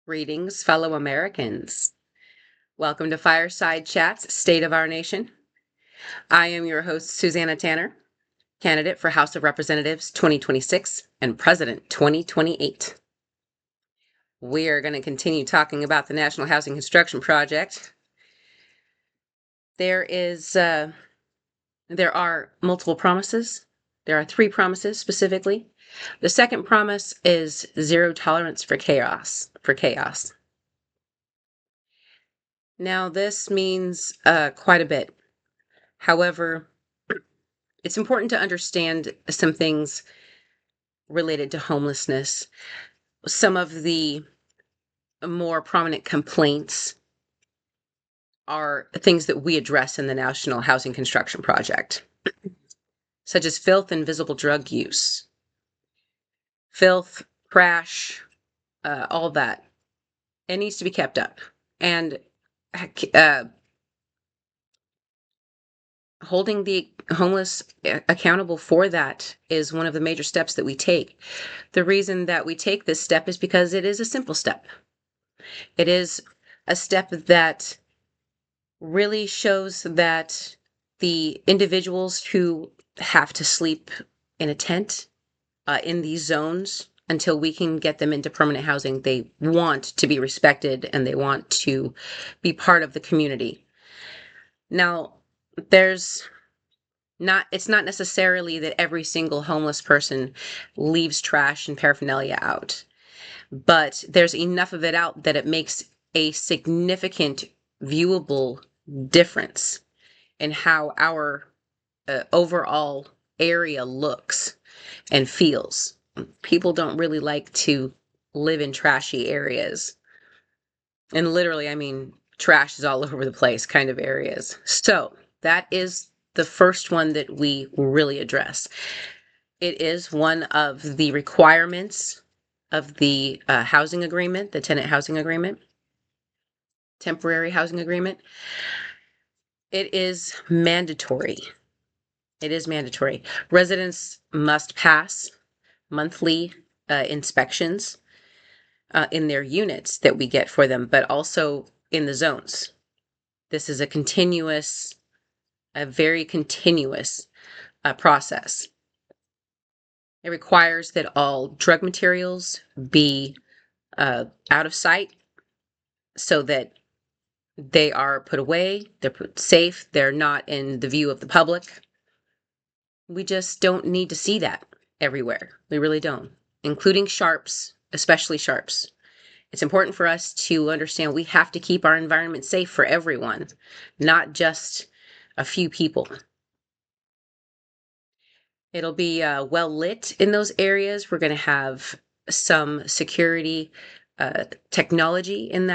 Greetings, fellow Americans. Welcome to Fireside Chats, State of Our Nation. I am your host, Susanna Tanner, candidate for House of Representatives 2026 and President 2028. We are going to continue talking about the National Housing Construction Project. There are multiple promises. There are 3 promises specifically. The second promise is zero tolerance for chaos. Now, this means quite a bit. However, it's important to understand some things related to homelessness. Some of the more prominent complaints are things that we address in the National Housing Construction Project, such as filth and visible drug use. Filth, trash, all that. It needs to be kept up. And holding the homeless accountable for that is one of the major steps that we take. The reason that we take this step is because it is a simple step. It is a step that really shows that the individuals who have to sleep in a tent in these zones until we can get them into permanent housing, they want to be respected and they want to be part of the community. Now, it's not necessarily that every single homeless person leaves trash and paraphernalia out, but there's enough of it out that it makes a significant viewable difference in how our overall area looks and feels. People don't really like to live in trashy areas. And literally, I mean, trash is all over the place kind of areas. So that is the first one that we really address. It is one of the requirements of the housing agreement, the tenant housing agreement, temporary housing agreement. It is mandatory. It is mandatory. Residents must pass monthly inspections in their units that we get for them, but also in the zones. This is a very continuous process. It requires that all drug materials be out of sight so that they are put away, they're put safe, they're not in the view of the public. We just don't need to see that everywhere. We really don't, including sharps, especially sharps. It's important for us to understand we have to keep our environment safe for everyone, not just a few people. It'll be well lit in those areas. We're going to have some security technology in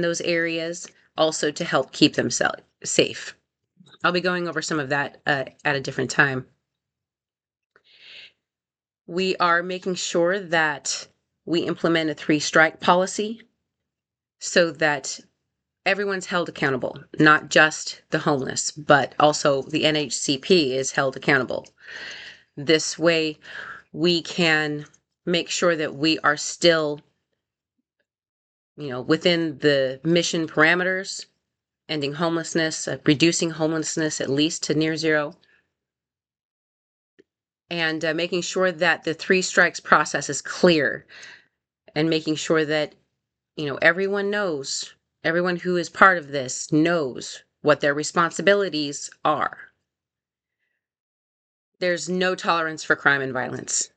those areas, also to help keep them safe. I'll be going over some of that at a different time. We are making sure that we implement a 3-strike policy so that everyone's held accountable, not just the homeless, but also the NHCP is held accountable. This way, we can make sure that we are still, within the mission parameters, ending homelessness, reducing homelessness at least to near zero, and making sure that the 3 strikes process is clear, and making sure that everyone knows, everyone who is part of this knows what their responsibilities are. There's no tolerance for crime and violence.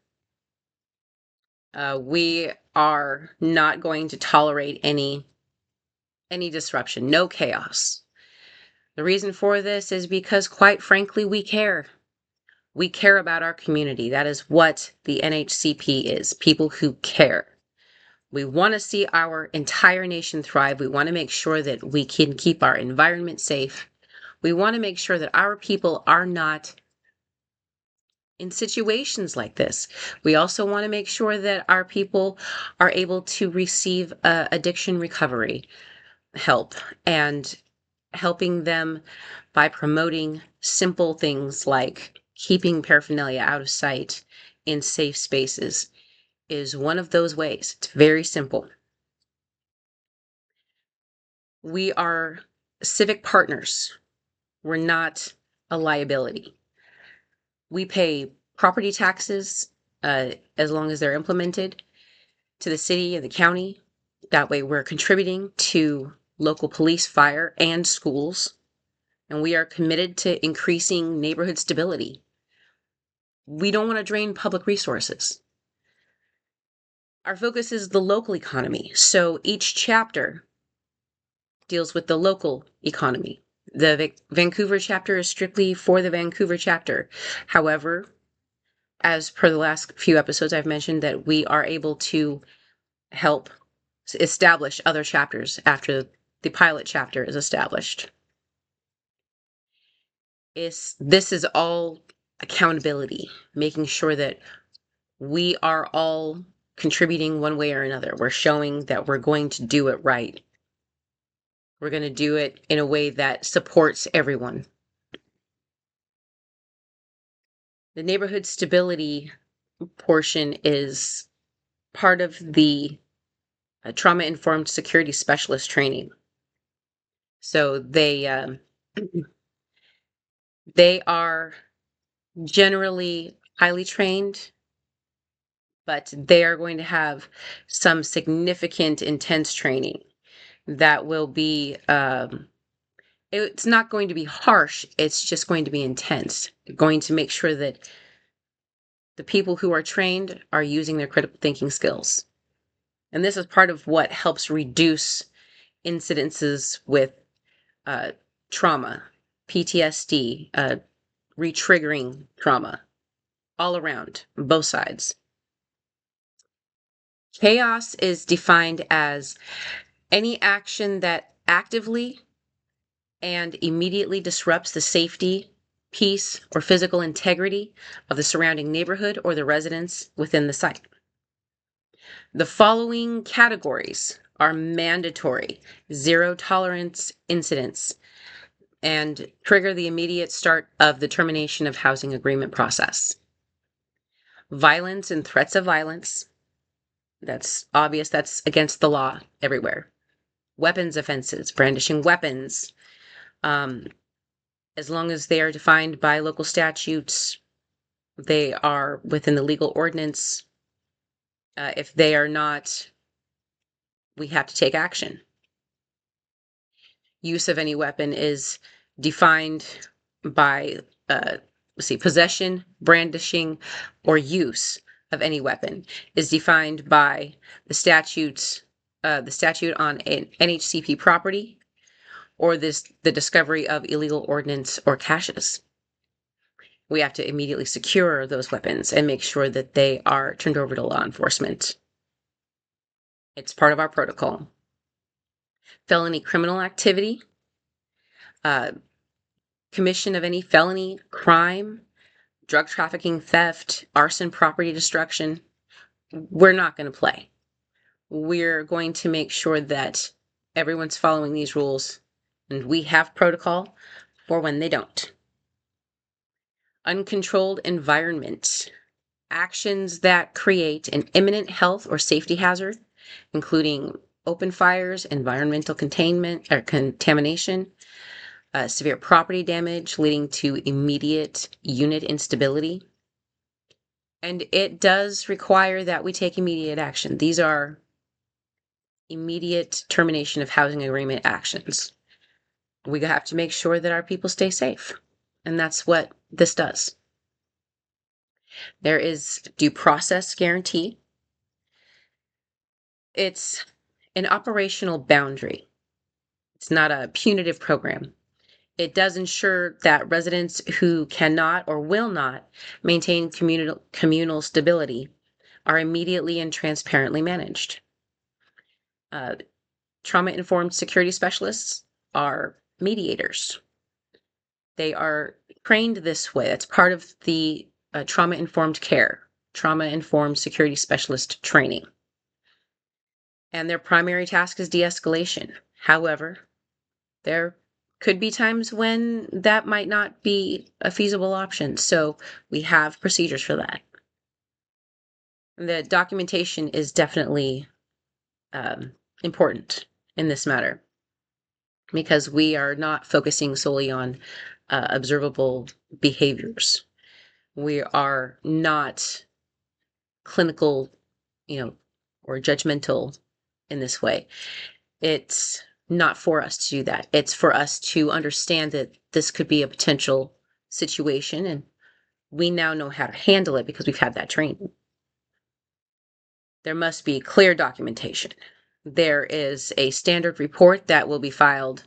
We are not going to tolerate any disruption, no chaos. The reason for this is because, quite frankly, we care. We care about our community. That is what the NHCP is, people who care. We want to see our entire nation thrive. We want to make sure that we can keep our environment safe. We want to make sure that our people are not in situations like this. We also want to make sure that our people are able to receive addiction recovery help and helping them by promoting simple things like keeping paraphernalia out of sight in safe spaces is one of those ways. It's very simple. We are civic partners. We're not a liability. We pay property taxes as long as they're implemented to the city and the county. That way, we're contributing to local police, fire, and schools. And we are committed to increasing neighborhood stability. We don't want to drain public resources. Our focus is the local economy. So each chapter deals with the local economy. The Vancouver chapter is strictly for the Vancouver chapter. However, as per the last few episodes, I've mentioned that we are able to help establish other chapters after the pilot chapter is established. This is all accountability, making sure that we are all contributing one way or another. We're showing that we're going to do it right. We're going to do it in a way that supports everyone. The neighborhood stability portion is part of the trauma-informed security specialist training. So they are generally highly trained, but they are going to have some significant intense training that will be it's not going to be harsh, it's just going to be intense, going to make sure that the people who are trained are using their critical thinking skills. And this is part of what helps reduce incidences with trauma, PTSD, retriggering trauma, all around, both sides. Chaos is defined as any action that actively and immediately disrupts the safety, peace, or physical integrity of the surrounding neighborhood or the residents within the site. The following categories are mandatory: zero tolerance incidents, and trigger the immediate start of the termination of housing agreement process. Violence and threats of violence. That's obvious. That's against the law everywhere. Weapons offenses, brandishing weapons, as long as they are defined by local statutes, they are within the legal ordinance. If they are not, we have to take action. Use of any weapon is defined by, possession, brandishing, or use of any weapon is defined by the statutes, the statute on NHCP property, or the discovery of illegal ordnance or caches. We have to immediately secure those weapons and make sure that they are turned over to law enforcement. It's part of our protocol. Felony criminal activity, commission of any felony crime, drug trafficking, theft, arson, property destruction, we're not going to play. We're going to make sure that everyone's following these rules, and we have protocol for when they don't. Uncontrolled environment, actions that create an imminent health or safety hazard, including open fires, environmental containment or contamination, severe property damage leading to immediate unit instability. And it does require that we take immediate action. These are immediate termination of housing agreement actions. We have to make sure that our people stay safe. And that's what this does. There is due process guarantee. It's an operational boundary. It's not a punitive program. It does ensure that residents who cannot or will not maintain communal stability are immediately and transparently managed. Trauma-informed security specialists are mediators. They are trained this way. That's part of the trauma-informed care, trauma-informed security specialist training. And their primary task is de-escalation. However, there could be times when that might not be a feasible option, so we have procedures for that. The documentation is definitely important in this matter. because we are not focusing solely on observable behaviors. We are not clinical, or judgmental in this way. It's not for us to do that. It's for us to understand that this could be a potential situation, and we now know how to handle it because we've had that training. There must be clear documentation. There is a standard report that will be filed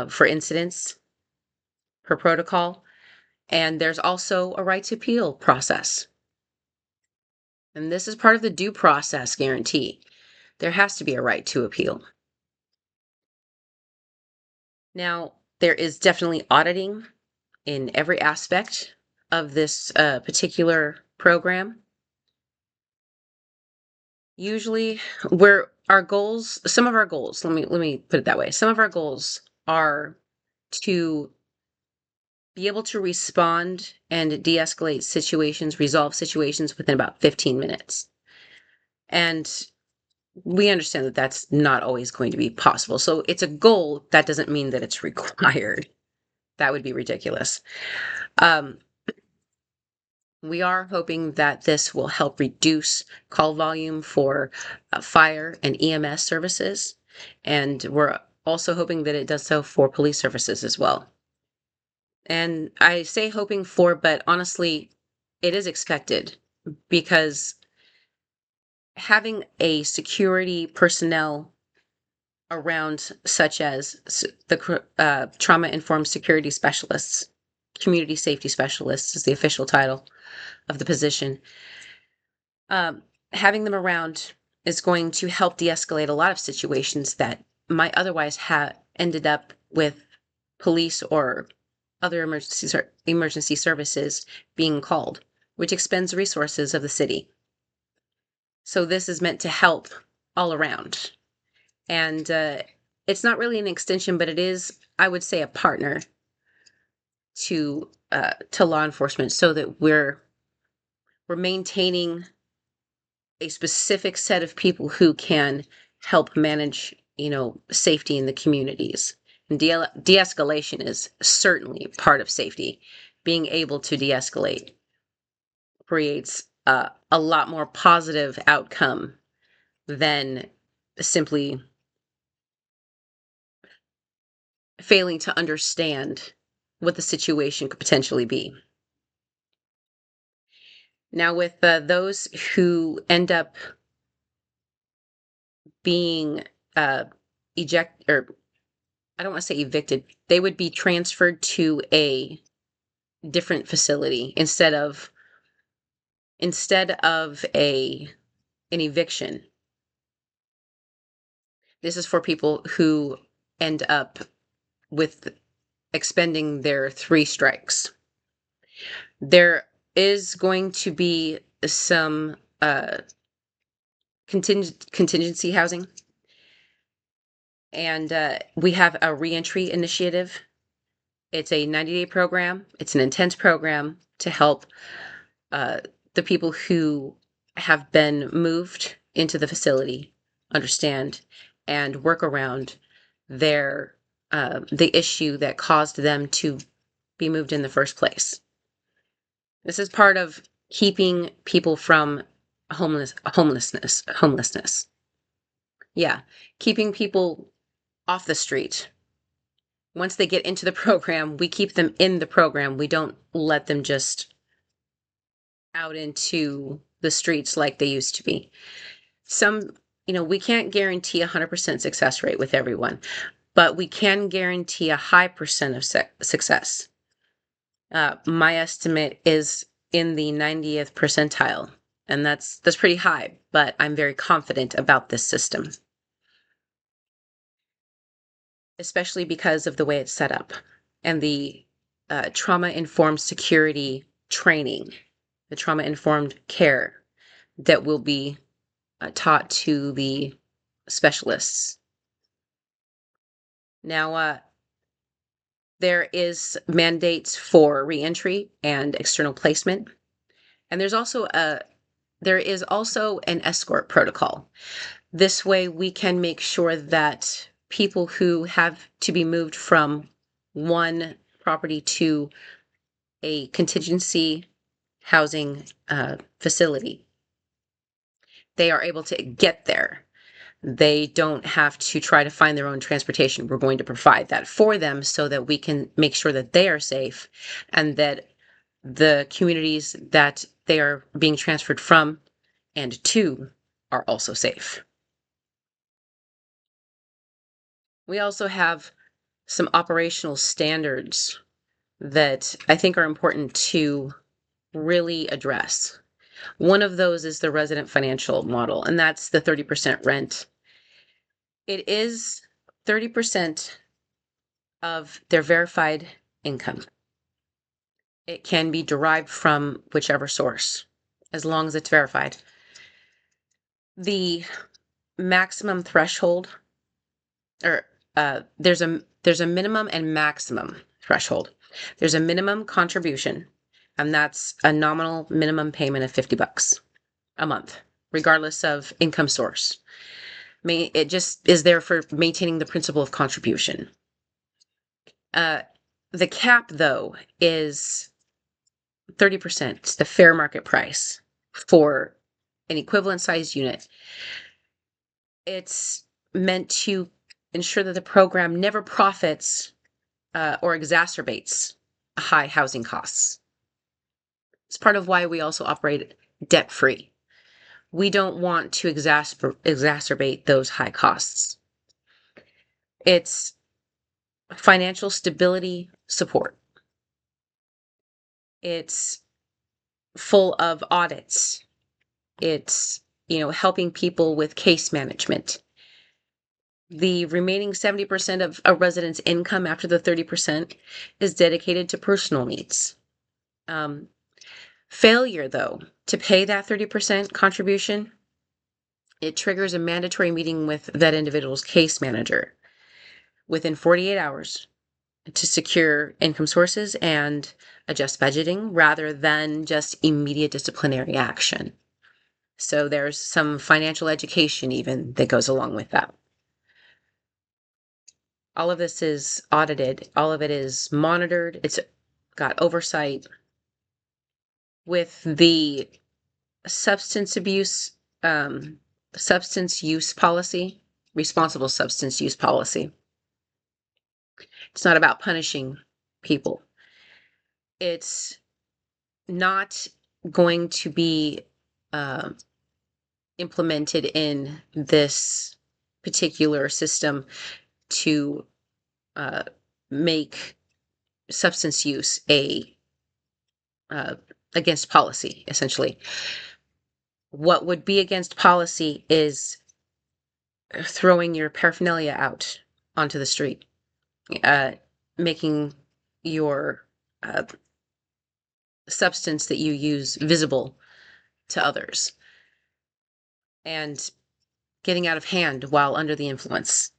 for incidents per protocol, and there's also a right to appeal process. And this is part of the due process guarantee. There has to be a right to appeal. Now, there is definitely auditing in every aspect of this particular program. Usually, some of our goals, let me put it that way. Some of our goals are to be able to respond and de-escalate situations, resolve situations within about 15 minutes. And we understand that that's not always going to be possible. So it's a goal. That doesn't mean that it's required. That would be ridiculous. We are hoping that this will help reduce call volume for fire and EMS services. And we're also hoping that it does so for police services as well. And I say hoping for, but honestly, it is expected, because having a security personnel around, such as the trauma-informed security specialists, community safety specialists is the official title of the position. Having them around is going to help de-escalate a lot of situations that might otherwise have ended up with police or other emergency services being called, which expends resources of the city. So this is meant to help all around. And it's not really an extension, but it is, I would say, a partner to law enforcement, so that we're maintaining a specific set of people who can help manage, safety in the communities. And de-escalation is certainly part of safety. Being able to de-escalate creates a lot more positive outcome than simply failing to understand what the situation could potentially be. Now, with those who end up being or I don't want to say evicted, they would be transferred to a different facility instead of an eviction. This is for people who end up with expending their 3 strikes. There is going to be some contingency housing, and we have a reentry initiative. It's a 90-day program. It's an intense program to help the people who have been moved into the facility understand and work around their the issue that caused them to be moved in the first place. This is part of keeping people from homelessness. Yeah, keeping people off the street. Once they get into the program, we keep them in the program. We don't let them just out into the streets like they used to be. We can't guarantee 100% success rate with everyone, but we can guarantee a high percent of success. My estimate is in the 90th percentile, and that's pretty high, but I'm very confident about this system, especially because of the way it's set up and the trauma-informed security training, the trauma-informed care that will be taught to the specialists. Now, there is mandates for reentry and external placement, and there is also an escort protocol. This way, we can make sure that people who have to be moved from one property to a contingency housing facility. They are able to get there. They don't have to try to find their own transportation. We're going to provide that for them so that we can make sure that they are safe and that the communities that they are being transferred from and to are also safe. We also have some operational standards that I think are important to really address. One of those is the resident financial model, and that's the 30% rent. It is 30% of their verified income. It can be derived from whichever source, as long as it's verified. The maximum threshold, or there's a minimum and maximum threshold. There's a minimum contribution, and that's a nominal minimum payment of $50 a month, regardless of income source. It just is there for maintaining the principle of contribution. The cap, though, is 30%. It's the fair market price for an equivalent sized unit. It's meant to ensure that the program never profits or exacerbates high housing costs. It's part of why we also operate debt-free. We don't want to exacerbate those high costs. It's financial stability support. It's full of audits. It's, helping people with case management. The remaining 70% of a resident's income after the 30% is dedicated to personal needs. Failure, though, to pay that 30% contribution, it triggers a mandatory meeting with that individual's case manager within 48 hours to secure income sources and adjust budgeting rather than just immediate disciplinary action. So there's some financial education even that goes along with that. All of this is audited. All of it is monitored. It's got oversight. With the substance use policy, responsible substance use policy, it's not about punishing people. It's not going to be implemented in this particular system to make substance use against policy, essentially. What would be against policy is throwing your paraphernalia out onto the street, making your substance that you use visible to others, and getting out of hand while under the influence.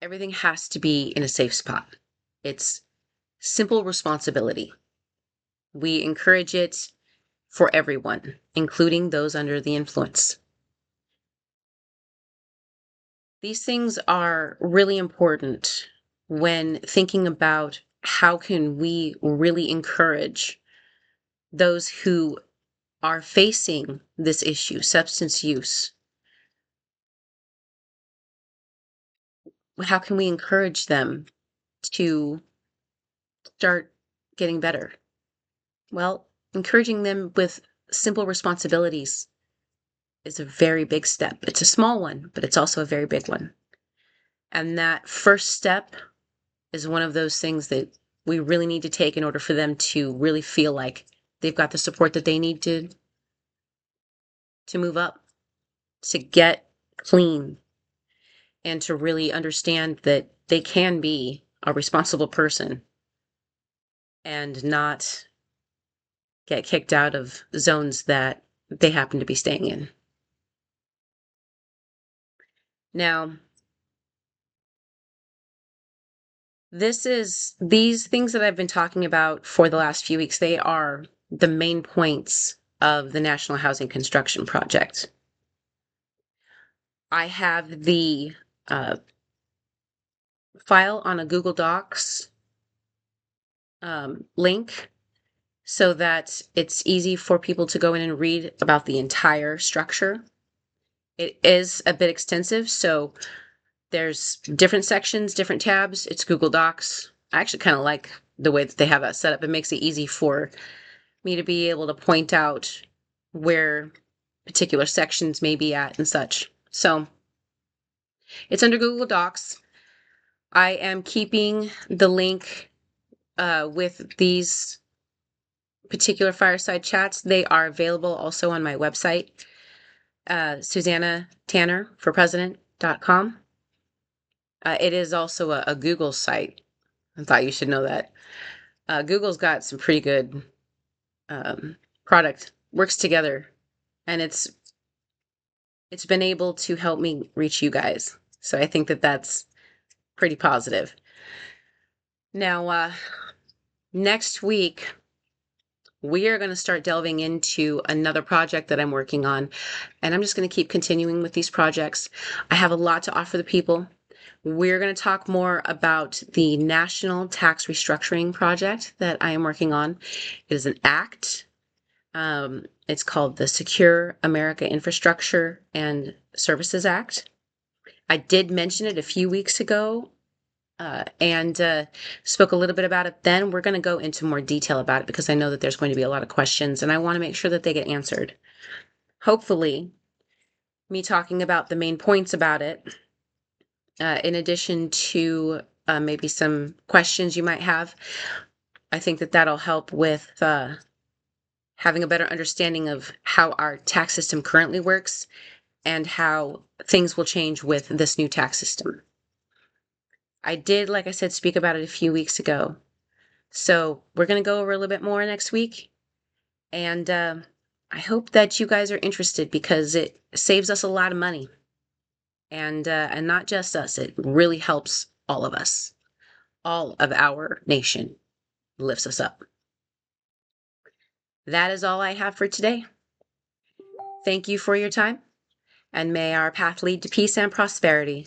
Everything has to be in a safe spot. It's simple responsibility. We encourage it for everyone, including those under the influence. These things are really important when thinking about how can we really encourage those who are facing this issue, substance use. How can we encourage them to start getting better? Well, encouraging them with simple responsibilities is a very big step. It's a small one, but it's also a very big one. And that first step is one of those things that we really need to take in order for them to really feel like they've got the support that they need to move up, to get clean, and to really understand that they can be a responsible person and not get kicked out of zones that they happen to be staying in. Now, these things that I've been talking about for the last few weeks, they are the main points of the National Housing Construction Project. I have the file on a Google Docs link so that it's easy for people to go in and read about the entire structure. It is a bit extensive, so there's different sections, different tabs. It's Google Docs. I actually kind of like the way that they have that set up. It makes it easy for me to be able to point out where particular sections may be at and such. So it's under Google Docs. I am keeping the link with these particular fireside chats. They are available also on my website, SusannaTannerForPresident.com. It is also a Google site. I thought you should know that. Google's got some pretty good product, works together, and it's been able to help me reach you guys. So I think that that's pretty positive. Now, next week, we are going to start delving into another project that I'm working on, and I'm just going to keep continuing with these projects. I have a lot to offer the people. We're going to talk more about the National Tax Restructuring Project that I am working on. It is an act. It's called the Secure America Infrastructure and Services Act. I did mention it a few weeks ago and spoke a little bit about it then. We're going to go into more detail about it because I know that there's going to be a lot of questions and I want to make sure that they get answered. Hopefully, me talking about the main points about it, in addition to maybe some questions you might have, I think that that'll help with having a better understanding of how our tax system currently works and how things will change with this new tax system. I did, like I said, speak about it a few weeks ago. So we're going to go over a little bit more next week. And I hope that you guys are interested because it saves us a lot of money. And not just us, it really helps all of us. All of our nation lifts us up. That is all I have for today. Thank you for your time, and may our path lead to peace and prosperity.